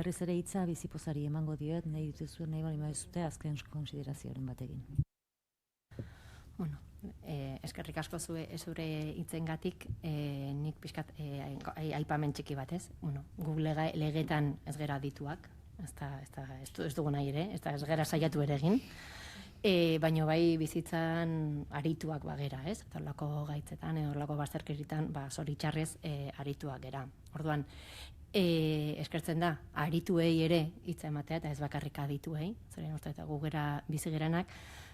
Berriz ere hitza bizipozari emango diot, nahi dituzuen nahi bali maizute azken konsiderazioaren batekin. Bueno, eskerrik asko zure hitzengatik, nik pixkat aipamen txiki bat, ez? Bueno, guk legetan ez gera adituak, ez dugu nahi ere, ez gera saiatu ere egin, baina bai bizitzan arituak bagera, ez? Eta horlako gaitzetan, horlako bazterkeritan, zoritxarrez arituak gera. Orduan, eskertzen da, arituei ere hitza ematea, eta ez bakarrik adituei, zeren uste eta gu gera bizi geranak,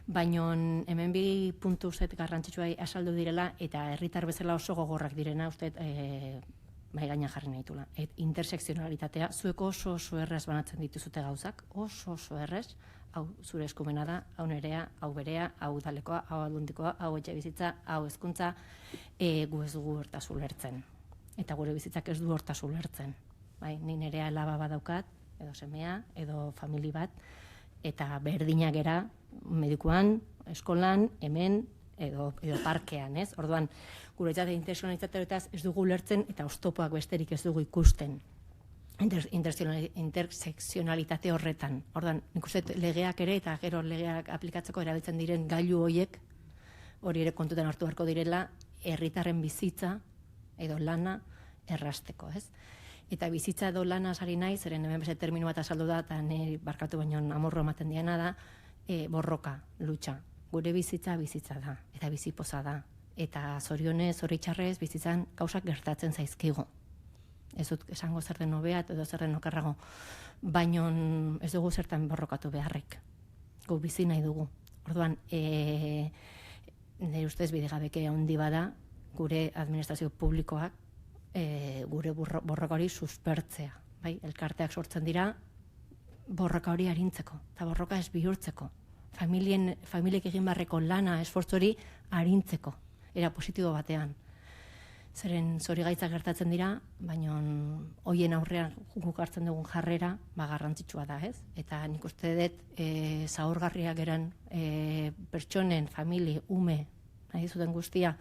baina hemen bi puntu uste garrantzitsua asaldu direla, eta herritar bezala oso gogorrak direna uste mai gainan jarri nahi ditula. Intersekzionalitatea, zueko oso errez banatzen dituzute gauzak, oso errez, hau zure eskumena da, hau nerea, hau berea, hau udalekoa, hau aldundikoa, hau etxe bizitza, hau hezkuntza, gu ez dugu hortasun lertzen. Eta gure bizitzak ez du hortasun lertzen. Ni nerea alaba badaukat, edo semea, edo famili bat, eta berdina gera medikuan, eskolan, hemen, edo parkean, ez? Orduan, gure intersekzionalitateaz ez dugu lertzen, eta oztopoak besterik ez dugu ikusten intersekzionalitate horretan. Orduan, nik uste legeak ere, eta gero legeak aplikatzeko erabiltzen diren gailu horiek, hori ere kontutan hartu beharko direla, herritarren bizitza, edo lana errasteko, ez? Eta bizitza edo lana sari nahi, zeren hemen beste termino bat azaldu da, eta nire barkatu baino amorro ematen diana da, borroka, lutxa. Gure bizitza da, eta bizipoza da. Eta zorionez, zoritxarrez, bizitzan gauzak gertatzen zaizkigu. Ez dut esango zer den hobea, edo zer den okerrago. Baina ez dugu zertan borrokatu beharrik. Gu bizi nahi dugu. Orduan, nire ustez bidegabeke handi bada, gure administrazio publikoak gure borroka hori suspertzea. Elkarteak sortzen dira borroka hori arintzeko, eta borroka ez bihurtzeko. Familiek egin barreko lana, esfortzu hori arintzeko, era positibo batean. Zeren zorigaitzak gertatzen dira, baina hoien aurrean guk hartzen dugun jarrera garrantzitsua da, ez? Eta nik uste dut zaurgarriak geran pertsonen, famili, ume, nahi zuten guztia,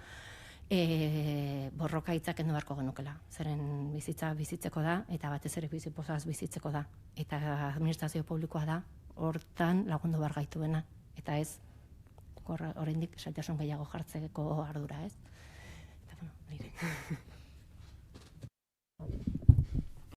borroka hitzak kendu beharko genukela. Zeren bizitza bizitzeko da, eta batez ere bizipozaz bizitzeko da. Eta administrazio publikoa da, hortan lagundu behar gaituena. Eta ez, oraindik zailtasun gehiago jartzeko ardura, ez? Eta, nire.